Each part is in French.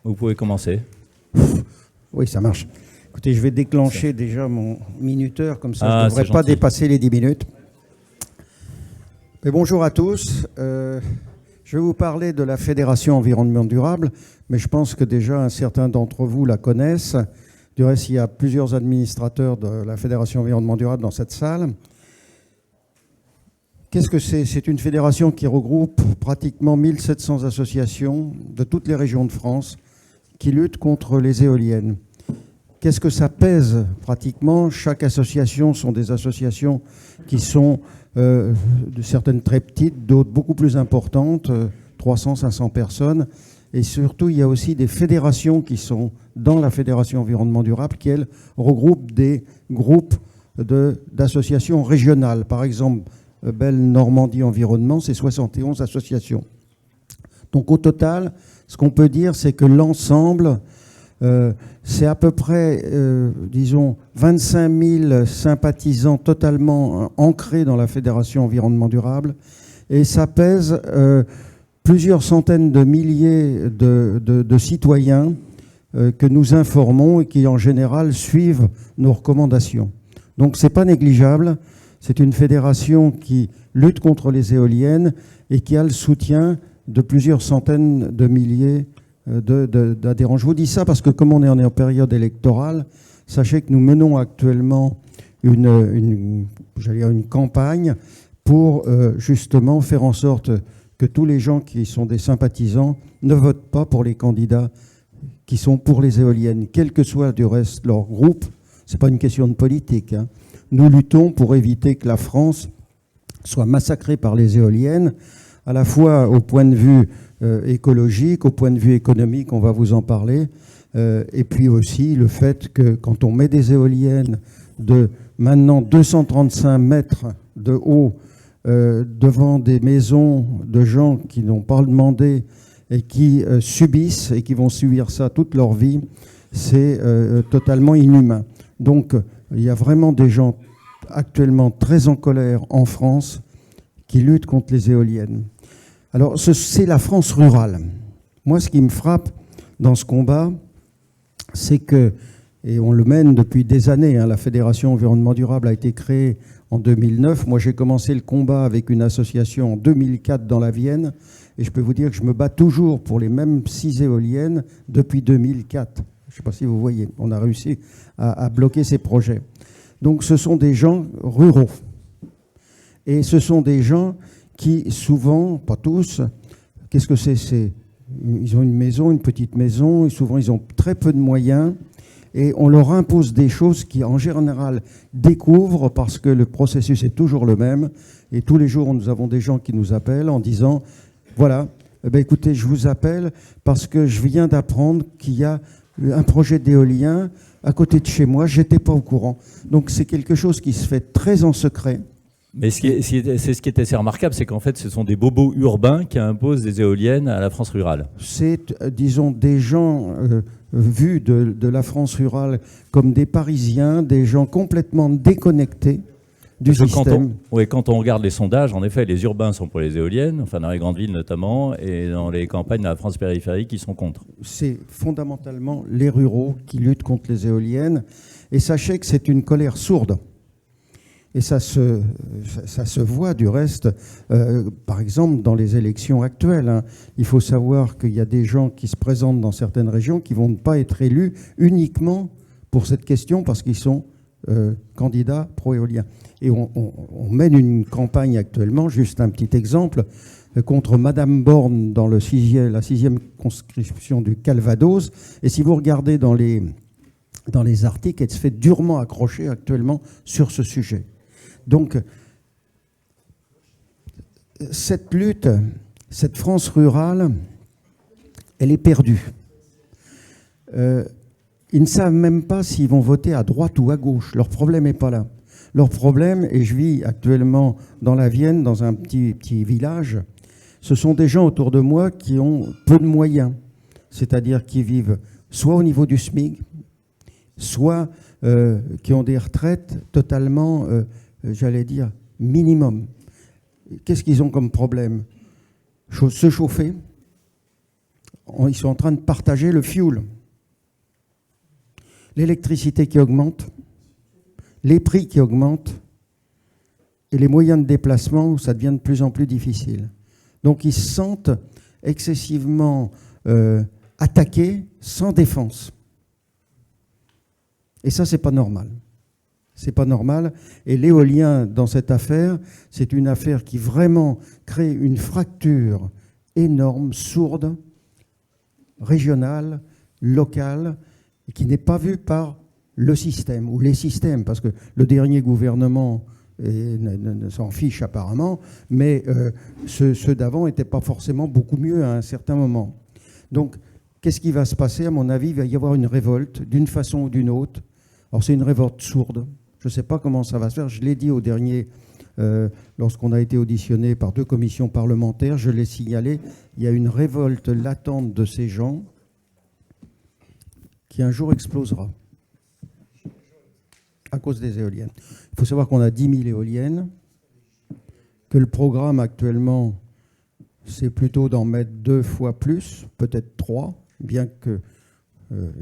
Vous pouvez commencer. Oui, ça marche. Écoutez, je vais déclencher déjà mon minuteur, comme ça je ne devrais c'est pas gentil. dépasser les 10 minutes. Mais bonjour à tous. Je vais vous parler de la Fédération Environnement Durable, mais je pense que déjà un certain d'entre vous la connaissent. Du reste, il y a plusieurs administrateurs de la Fédération Environnement Durable dans cette salle. Qu'est-ce que c'est ? C'est une fédération qui regroupe pratiquement 1700 associations de toutes les régions de France qui luttent contre les éoliennes. Qu'est-ce que ça pèse pratiquement ? Chaque association sont des associations qui sont de certaines très petites, d'autres beaucoup plus importantes, 300, 500 personnes. Et surtout, il y a aussi des fédérations qui sont dans la Fédération Environnement Durable qui, elles, regroupent des groupes d'associations régionales. Par exemple, Belle Normandie Environnement, c'est 71 associations. Donc au total, ce qu'on peut dire, c'est que l'ensemble, c'est à peu près, disons, 25 000 sympathisants totalement ancrés dans la Fédération Environnement Durable. Et ça pèse plusieurs centaines de milliers de citoyens que nous informons et qui, en général, suivent nos recommandations. Donc, ce n'est pas négligeable. C'est une fédération qui lutte contre les éoliennes et qui a le soutien de plusieurs centaines de milliers d'adhérents. Je vous dis ça parce que comme on est en période électorale, sachez que nous menons actuellement une campagne pour justement faire en sorte que tous les gens qui sont des sympathisants ne votent pas pour les candidats qui sont pour les éoliennes, quel que soit du reste leur groupe. Ce n'est pas une question de politique, hein. Nous luttons pour éviter que la France soit massacrée par les éoliennes, à la fois au point de vue écologique, au point de vue économique, on va vous en parler, et puis aussi le fait que quand on met des éoliennes de maintenant 235 mètres de haut devant des maisons de gens qui n'ont pas demandé et qui subissent et qui vont subir ça toute leur vie, c'est totalement inhumain. Donc, il y a vraiment des gens actuellement très en colère en France qui luttent contre les éoliennes. Alors, c'est la France rurale. Moi, ce qui me frappe dans ce combat, c'est que, et on le mène depuis des années, hein, la Fédération Environnement Durable a été créée en 2009. Moi, j'ai commencé le combat avec une association en 2004 dans la Vienne, et je peux vous dire que je me bats toujours pour les mêmes 6 éoliennes depuis 2004. Je ne sais pas si vous voyez, on a réussi à bloquer ces projets. Donc ce sont des gens ruraux. Et ce sont des gens qui souvent, pas tous, qu'est-ce que c'est ? Ils ont une maison, une petite maison, et souvent ils ont très peu de moyens, et on leur impose des choses qui en général découvrent parce que le processus est toujours le même. Et tous les jours, nous avons des gens qui nous appellent en disant, voilà, écoutez, je vous appelle parce que je viens d'apprendre qu'il y a un projet d'éolien à côté de chez moi, je n'étais pas au courant. Donc c'est quelque chose qui se fait très en secret. Mais ce qui est assez remarquable, c'est qu'en fait, ce sont des bobos urbains qui imposent des éoliennes à la France rurale. C'est, disons, des gens vus de la France rurale comme des Parisiens, des gens complètement déconnectés du système. Quand on regarde les sondages, en effet, les urbains sont pour les éoliennes, enfin dans les grandes villes notamment, et dans les campagnes de la France périphérique, ils sont contre. C'est fondamentalement les ruraux qui luttent contre les éoliennes. Et sachez que c'est une colère sourde. Et ça se voit du reste, par exemple, dans les élections actuelles, hein. Il faut savoir qu'il y a des gens qui se présentent dans certaines régions qui ne vont pas être élus uniquement pour cette question parce qu'ils sont candidats pro-éolien. Et on mène une campagne actuellement, juste un petit exemple, contre Madame Borne dans la 6e conscription du Calvados. Et si vous regardez dans les articles, elle se fait durement accrocher actuellement sur ce sujet. Donc, cette lutte, cette France rurale, elle est perdue. Ils ne savent même pas s'ils vont voter à droite ou à gauche. Leur problème n'est pas là. Leur problème, et je vis actuellement dans la Vienne, dans un petit village, ce sont des gens autour de moi qui ont peu de moyens, c'est-à-dire qui vivent soit au niveau du SMIC, soit qui ont des retraites totalement, j'allais dire, minimum. Qu'est-ce qu'ils ont comme problème ? Se chauffer, ils sont en train de partager le fuel. L'électricité qui augmente, les prix qui augmentent et les moyens de déplacement, ça devient de plus en plus difficile. Donc ils se sentent excessivement attaqués sans défense. Et ça, c'est pas normal. C'est pas normal. Et l'éolien, dans cette affaire, c'est une affaire qui vraiment crée une fracture énorme, sourde, régionale, locale, et qui n'est pas vue par le système ou les systèmes, parce que le dernier gouvernement s'en fiche apparemment, mais ceux d'avant n'étaient pas forcément beaucoup mieux à un certain moment. Donc, qu'est-ce qui va se passer? À mon avis, il va y avoir une révolte, d'une façon ou d'une autre. Alors, c'est une révolte sourde. Je ne sais pas comment ça va se faire. Je l'ai dit au dernier, lorsqu'on a été auditionné par 2 commissions parlementaires, je l'ai signalé, il y a une révolte latente de ces gens qui un jour explosera à cause des éoliennes. Il faut savoir qu'on a 10 000 éoliennes, que le programme actuellement, c'est plutôt d'en mettre 2 fois plus, peut-être 3, bien qu'il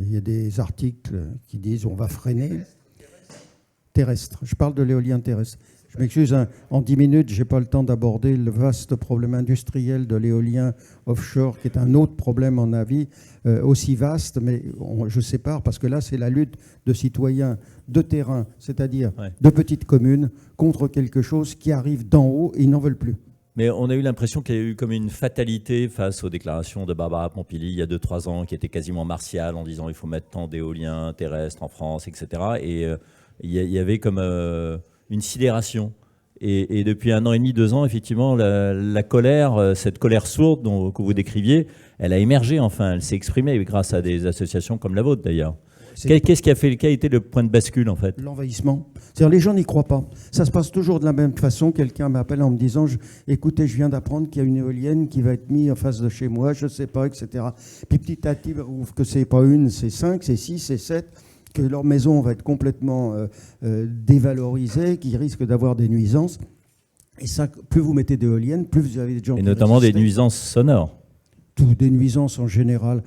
y ait des articles qui disent on va freiner. Terrestre. Je parle de l'éolien terrestre. Je m'excuse, hein, en 10 minutes, je n'ai pas le temps d'aborder le vaste problème industriel de l'éolien offshore, qui est un autre problème en avis, aussi vaste, mais je sépare, parce que là, c'est la lutte de citoyens de terrain, c'est-à-dire de petites communes, contre quelque chose qui arrive d'en haut et ils n'en veulent plus. Mais on a eu l'impression qu'il y a eu comme une fatalité face aux déclarations de Barbara Pompili il y a 2-3 ans, qui était quasiment martiale, en disant il faut mettre tant d'éoliens terrestres en France, etc. Et il y avait comme une sidération. Et depuis 1 an et demi, 2 ans, effectivement, la colère, cette colère sourde que vous décriviez, elle a émergé, enfin, elle s'est exprimée grâce à des associations comme la vôtre, d'ailleurs. Qu'est-ce qui a été le point de bascule, en fait? L'envahissement. C'est-à-dire, les gens n'y croient pas. Ça se passe toujours de la même façon. Quelqu'un m'appelle en me disant écoutez, je viens d'apprendre qu'il y a une éolienne qui va être mise en face de chez moi, je ne sais pas, etc. Puis petit à petit, ils trouvent que ce n'est pas une, c'est 5, c'est 6, c'est 7, que leur maison va être complètement dévalorisée, qu'ils risquent d'avoir des nuisances. Et ça, plus vous mettez d'éoliennes, plus vous avez des gens et notamment des nuisances sonores. Des nuisances en général.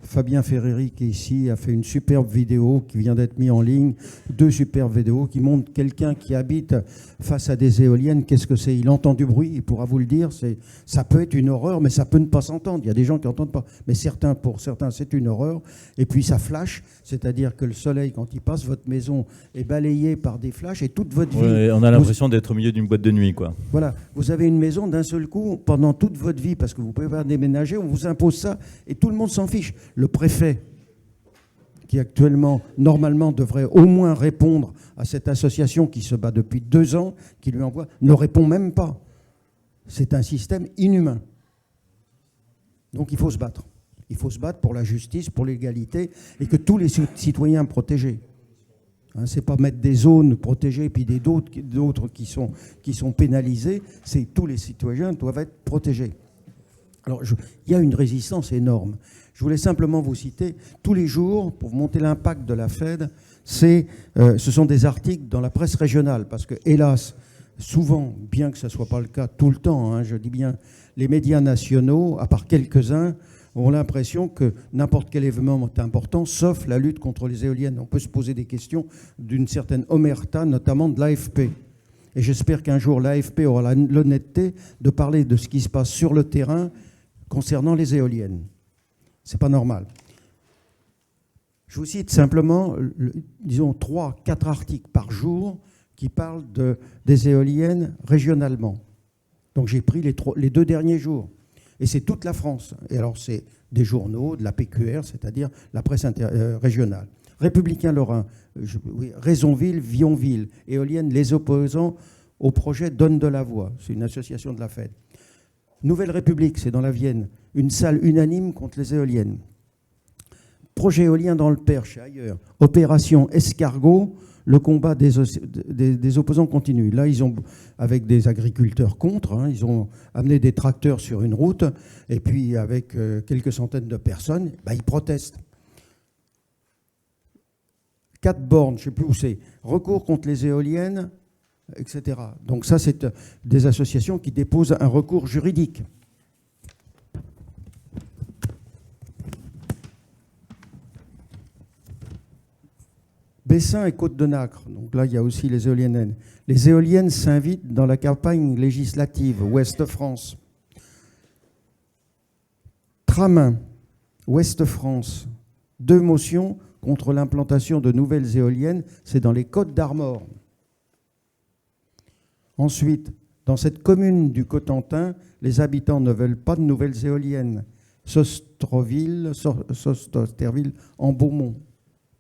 Fabien Ferreri, qui est ici, a fait une superbe vidéo qui vient d'être mise en ligne, 2 superbes vidéos qui montrent quelqu'un qui habite face à des éoliennes. Qu'est-ce que c'est? Il entend du bruit, il pourra vous le dire. Ça peut être une horreur, mais ça peut ne pas s'entendre. Il y a des gens qui n'entendent pas. Mais pour certains, c'est une horreur. Et puis ça flash, c'est-à-dire que le soleil, quand il passe, votre maison est balayée par des flashs et toute votre vie... Ouais, on a l'impression d'être au milieu d'une boîte de nuit, quoi. Voilà. Vous avez une maison d'un seul coup, pendant toute votre vie, parce que vous pouvez pas déménager, on vous impose ça et tout le monde s'en fiche. Le préfet, qui actuellement, normalement, devrait au moins répondre à cette association qui se bat depuis 2 ans, qui lui envoie, ne répond même pas. C'est un système inhumain. Donc il faut se battre. Il faut se battre pour la justice, pour l'égalité et que tous les citoyens protégés. Hein, c'est pas mettre des zones protégées puis d'autres qui sont pénalisées. C'est tous les citoyens doivent être protégés. Alors, il y a une résistance énorme. Je voulais simplement vous citer, tous les jours, pour monter l'impact de la Fed, ce sont des articles dans la presse régionale, parce que, hélas, souvent, bien que ce ne soit pas le cas tout le temps, hein, je dis bien, les médias nationaux, à part quelques-uns, ont l'impression que n'importe quel événement est important, sauf la lutte contre les éoliennes. On peut se poser des questions d'une certaine omerta, notamment de l'AFP. Et j'espère qu'un jour, l'AFP aura l'honnêteté de parler de ce qui se passe sur le terrain concernant les éoliennes. Ce n'est pas normal. Je vous cite simplement, disons, 3-4 articles par jour qui parlent des éoliennes régionalement. Donc j'ai pris les 2 derniers jours. Et c'est toute la France. Et alors c'est des journaux, de la PQR, c'est-à-dire la presse régionale. Républicain Lorrain, Raisonville, Vionville, éoliennes, les opposants au projet donnent de la voix. C'est une association de la Fed. Nouvelle République, c'est dans la Vienne, une salle unanime contre les éoliennes. Projet éolien dans le Perche et ailleurs. Opération Escargot, le combat des opposants continue. Là, ils ont, avec des agriculteurs contre, hein, ils ont amené des tracteurs sur une route, et puis avec quelques centaines de personnes, ils protestent. 4 bornes, je ne sais plus où c'est, recours contre les éoliennes, etc. Donc ça, c'est des associations qui déposent un recours juridique. Bessin et Côte-de-Nacre, donc là il y a aussi les éoliennes. Les éoliennes s'invitent dans la campagne législative Ouest-France. Tramin, Ouest-France, 2 motions contre l'implantation de nouvelles éoliennes, c'est dans les Côtes d'Armor. Ensuite, dans cette commune du Cotentin, les habitants ne veulent pas de nouvelles éoliennes. Sosterville en Beaumont.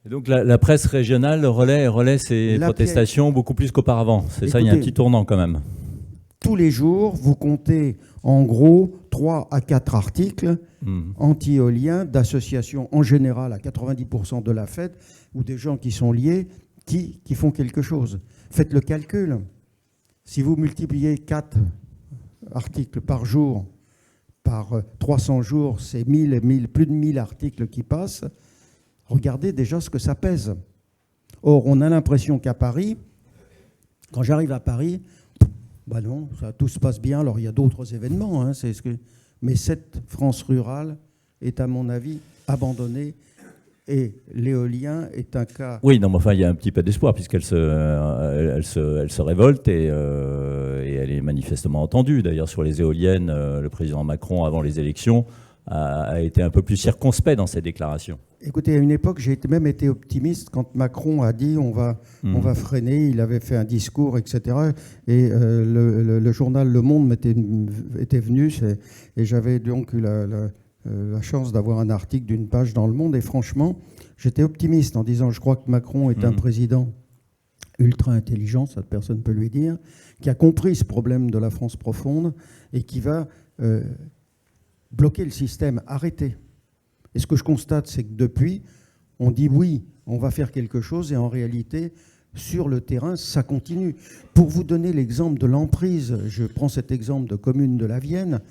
Et donc la presse régionale relaie ces protestations beaucoup plus qu'auparavant. C'est ça, il y a un petit tournant quand même. Tous les jours, vous comptez en gros 3 à 4 articles anti-éoliens d'associations en général à 90% de la fête ou des gens qui sont liés qui font quelque chose. Faites le calcul. Si vous multipliez 4 articles par jour par 300 jours, c'est plus de 1000 articles qui passent. Regardez déjà ce que ça pèse. Or, on a l'impression qu'à Paris, quand j'arrive à Paris, bah non, tout se passe bien. Alors, il y a d'autres événements, hein, mais cette France rurale est, à mon avis, abandonnée. Et l'éolien est un cas... Oui, non, mais enfin, il y a un petit peu d'espoir, puisqu'elle se révolte et elle est manifestement entendue. D'ailleurs, sur les éoliennes, le président Macron, avant les élections, a été un peu plus circonspect dans ses déclarations. Écoutez, à une époque, j'ai même été optimiste quand Macron a dit on va freiner. Il avait fait un discours, etc. Et le journal Le Monde était venu, et j'avais donc eu la chance d'avoir un article d'une page dans Le Monde. Et franchement, j'étais optimiste en disant je crois que Macron est un président ultra intelligent, ça personne ne peut lui dire, qui a compris ce problème de la France profonde et qui va bloquer le système, arrêter. Et ce que je constate, c'est que depuis, on dit oui, on va faire quelque chose, et en réalité, sur le terrain, ça continue. Pour vous donner l'exemple de l'emprise, je prends cet exemple de commune de la Vienne,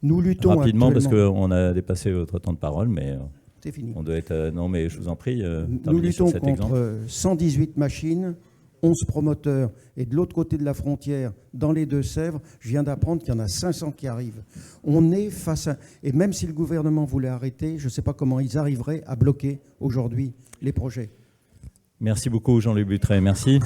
nous luttons rapidement, actuellement... parce qu'on a dépassé votre temps de parole, mais c'est fini. On doit être... non, mais je vous en prie, nous luttons cet contre exemple. 118 machines, 11 promoteurs, et de l'autre côté de la frontière, dans les Deux-Sèvres, je viens d'apprendre qu'il y en a 500 qui arrivent. On est face à... Et même si le gouvernement voulait arrêter, je ne sais pas comment ils arriveraient à bloquer aujourd'hui les projets. Merci beaucoup, Jean-Luc Buttret. Merci.